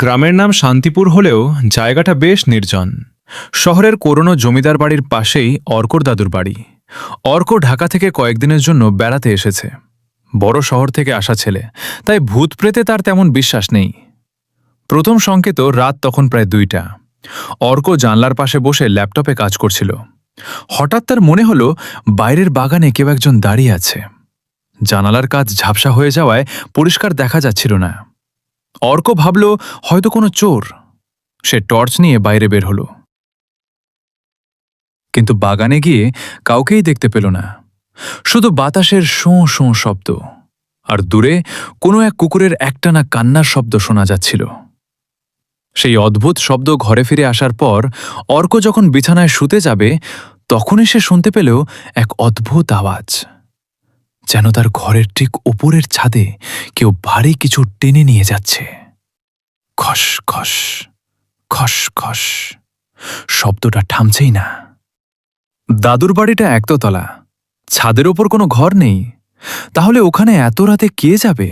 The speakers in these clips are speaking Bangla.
গ্রামের নাম শান্তিপুর হলেও জায়গাটা বেশ নির্জন। শহরের পুরনো জমিদার বাড়ির পাশেই অর্কর দাদুর বাড়ি। অর্ক ঢাকা থেকে কয়েকদিনের জন্য বেড়াতে এসেছে। বড় শহর থেকে আসা ছেলে, তাই ভূত প্রেতে তার তেমন বিশ্বাস নেই। প্রথম সংকেত রাত তখন প্রায় 2টা। অর্ক জানলার পাশে বসে ল্যাপটপে কাজ করছিল। হঠাৎ তার মনে হলো বাইরের বাগানে কেউ একজন দাঁড়িয়ে আছে। জানালার কাজ ঝাপসা হয়ে যাওয়ায় পরিষ্কার দেখা যাচ্ছিল না। অর্ক ভাবল হয়তো কোনো চোর। সে টর্চ নিয়ে বাইরে বের হল, কিন্তু বাগানে গিয়ে কাউকেই দেখতে পেল না। শুধু বাতাসের শোঁ শোঁ শব্দ, আর দূরে কোনো এক কুকুরের একটানা কান্নার শব্দ শোনা যাচ্ছিল। সেই অদ্ভুত শব্দ ঘরে ফিরে আসার পর অর্ক যখন বিছানায় শুতে যাবে, তখনই সে শুনতে পেল এক অদ্ভুত আওয়াজ, যেন তার ঘরের ঠিক উপরের ছাদে কেউ ভারী কিছু টেনে নিয়ে যাচ্ছে। খস খস খস খস, শব্দটা থামছেই না। দাদুর বাড়িটা একতলা, ছাদের ওপর কোনো ঘর নেই। তাহলে ওখানে এত রাতে কে যাবে?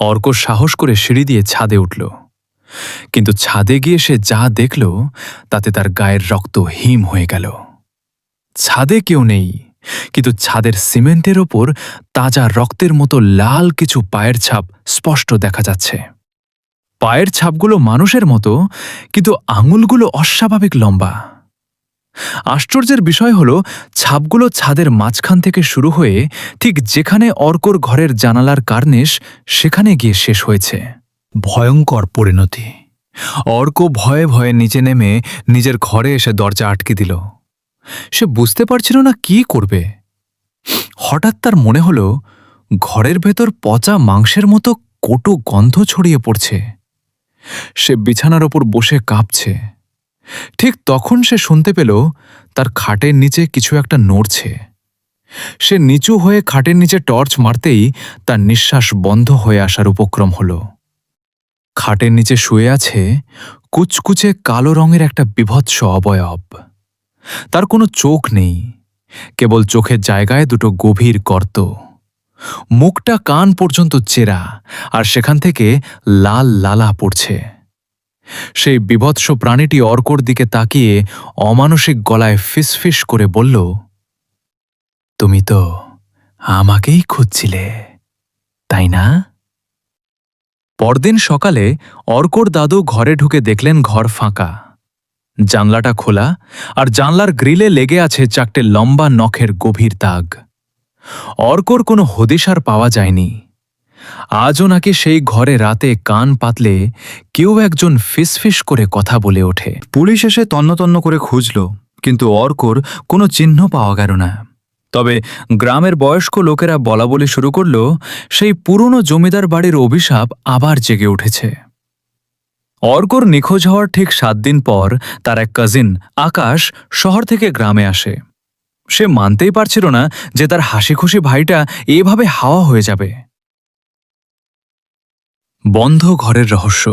অর্ক সাহস করে সিঁড়ি দিয়ে ছাদে উঠল, কিন্তু ছাদে গিয়ে সে যা দেখল তাতে তার গায়ের রক্ত হিম হয়ে গেল। ছাদে কেউ নেই, কিন্তু ছাদের সিমেন্টের ওপর তাজা রক্তের মতো লাল কিছু পায়ের ছাপ স্পষ্ট দেখা যাচ্ছে। পায়ের ছাপগুলো মানুষের মতো, কিন্তু আঙুলগুলো অস্বাভাবিক লম্বা। আশ্চর্যের বিষয় হল, ছাপগুলো ছাদের মাঝখান থেকে শুরু হয়ে ঠিক যেখানে অর্কর ঘরের জানালার কার্নিশ, সেখানে গিয়ে শেষ হয়েছে। ভয়ঙ্কর পরিণতি। অর্ক ভয়ে ভয়ে নিচে নেমে নিজের ঘরে এসে দরজা আটকে দিল। সে বুঝতে পারছিল না কি করবে। হঠাৎ তার মনে হল ঘরের ভেতর পচা মাংসের মতো কটু গন্ধ ছড়িয়ে পড়ছে। সে বিছানার ওপর বসে কাঁপছে। ঠিক তখন সে শুনতে পেল তার খাটের নিচে কিছু একটা নড়ছে। সে নিচু হয়ে খাটের নিচে টর্চ মারতেই তার নিঃশ্বাস বন্ধ হয়ে আসার উপক্রম হল। খাটের নিচে শুয়ে আছে কুচকুচে কালো রঙের একটা বীভৎস অবয়ব। তার কোনো চোখ নেই, কেবল চোখের জায়গায় দুটো গভীর গর্ত। মুখটা কান পর্যন্ত চেরা, আর সেখান থেকে লাল লালা পড়ছে। সেই বীভৎস প্রাণীটি অর্কর দিকে তাকিয়ে অমানসিক গলায় ফিসফিস করে বলল, তুমি তো আমাকেই খুঁজছিলে, তাই না? পরদিন সকালে অর্কর দাদু ঘরে ঢুকে দেখলেন ঘর ফাঁকা। জানলাটা খোলা, আর জানলার গ্রিলে লেগে আছে 4টে লম্বা নখের গভীর দাগ। অর্কর কোনো হদিশ আর পাওয়া যায়নি। আজও নাকি সেই ঘরে রাতে কান পাতলে কেউ একজন ফিসফিস করে কথা বলে ওঠে। পুলিশ এসে তন্ন করে খুঁজল, কিন্তু অর্কর কোনো চিহ্ন পাওয়া গেল না। তবে গ্রামের বয়স্ক লোকেরা বলাবলি শুরু করল, সেই পুরনো জমিদার বাড়ির অভিশাপ আবার জেগে উঠেছে। অর্কর নিখোঁজ হওয়ার ঠিক 7 দিন পর তার এক কাজিন আকাশ শহর থেকে গ্রামে আসে। সে মানতেই পারছিল না যে তার হাসিখুশি ভাইটা এভাবে হাওয়া হয়ে যাবে। বন্ধ ঘরের রহস্য।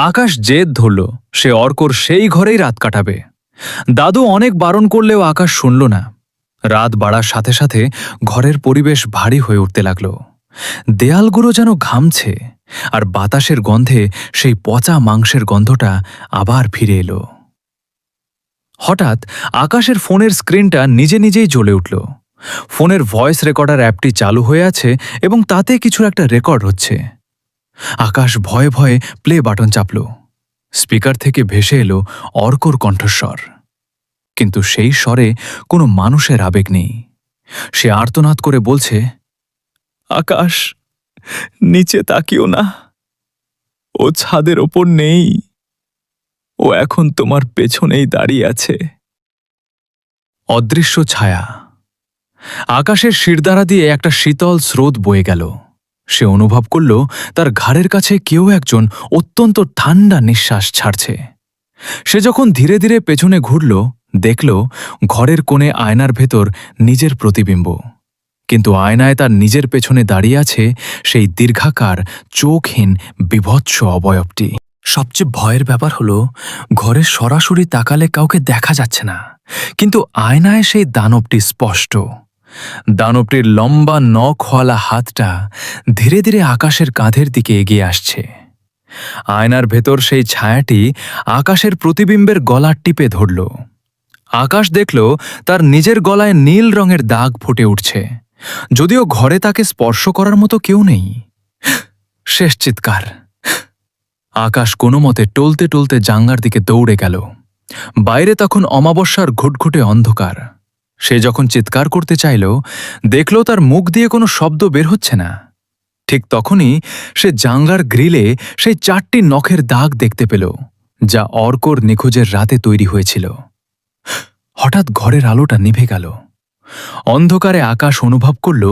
আকাশ জেদ ধরল সে অর্কর সেই ঘরেই রাত কাটাবে। দাদু অনেক বারণ করলেও আকাশ শুনল না। রাত বাড়ার সাথে সাথে ঘরের পরিবেশ ভারী হয়ে উঠতে লাগল। দেয়ালগুলো যেন ঘামছে, আর বাতাসের গন্ধে সেই পচা মাংসের গন্ধটা আবার ফিরে এলো। হঠাৎ আকাশের ফোনের স্ক্রিনটা নিজে নিজেই জ্বলে উঠল। ফোনের ভয়েস রেকর্ডার অ্যাপটি চালু হয়ে আছে এবং তাতে কিছু একটা রেকর্ড হচ্ছে। আকাশ ভয়ে ভয়ে প্লে বাটন চাপল। স্পিকার থেকে ভেসে এলো অর্কর কণ্ঠস্বর, কিন্তু সেই স্বরে কোনো মানুষের আবেগ নেই। সে আর্তনাদ করে বলছে, আকাশ, নিচে তাকিও না, ও ছাদের ওপর নেই, ও এখন তোমার পেছনেই দাঁড়িয়ে আছে। অদৃশ্য ছায়া। আকাশের শিরদাঁড়া দিয়ে একটা শীতল স্রোত বয়ে গেল। সে অনুভব করল তার ঘাড়ের কাছে কেউ একজন অত্যন্ত ঠান্ডা নিঃশ্বাস ছাড়ছে। সে যখন ধীরে ধীরে পেছনে ঘুরল, দেখল ঘরের কোণে আয়নার ভেতর নিজের প্রতিবিম্ব, কিন্তু আয়নায় তার নিজের পেছনে দাঁড়িয়ে আছে সেই দীর্ঘাকার চোখহীন বীভৎস অবয়বটি। সবচেয়ে ভয়ের ব্যাপার হলো, ঘরে সরাসরি তাকালে কাউকে দেখা যাচ্ছে না, কিন্তু আয়নায় সেই দানবটি স্পষ্ট। দানবটির লম্বা নখওয়ালা হাতটা ধীরে ধীরে আকাশের কাঁধের দিকে এগিয়ে আসছে। আয়নার ভেতর সেই ছায়াটি আকাশের প্রতিবিম্বের গলা টিপে ধরল। আকাশ দেখল তার নিজের গলায় নীল রঙের দাগ ফুটে উঠছে, যদিও ঘরে তাকে স্পর্শ করার মতো কেউ নেই। শেষ চিৎকার। আকাশ কোনো মতে টলতে টলতে জাঙ্গার দিকে দৌড়ে গেল। বাইরে তখন অমাবস্যার ঘুটঘুটে অন্ধকার। সে যখন চিৎকার করতে চাইল, দেখল তার মুখ দিয়ে কোনো শব্দ বের হচ্ছে না। ঠিক তখনই সে জাঙ্গার গ্রিলে সেই 4টি নখের দাগ দেখতে পেল, যা অর্কর নিখোঁজের রাতে তৈরি হয়েছিল। হঠাৎ ঘরের আলোটা নিভে গেল। অন্ধকারে আকাশ অনুভব করল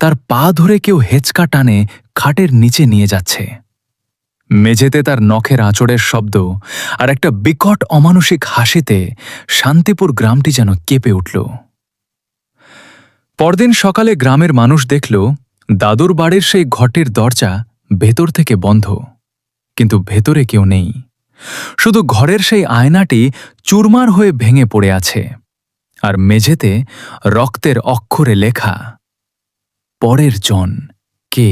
তার পা ধরে কেউ হেঁচকা টানে খাটের নিচে নিয়ে যাচ্ছে। মেঝেতে তার নখের আঁচড়ের শব্দ আর একটা বিকট অমানুষিক হাসিতে শান্তিপুর গ্রামটি যেন কেঁপে উঠল। পরদিন সকালে গ্রামের মানুষ দেখল দাদুর বাড়ির সেই ঘরটির দরজা ভেতর থেকে বন্ধ, কিন্তু ভেতরে কেউ নেই। শুধু ঘরের সেই আয়নাটি চুরমার হয়ে ভেঙে পড়ে আছে, আর মেঝেতে রক্তের অক্ষরে লেখা, পরের জন কে।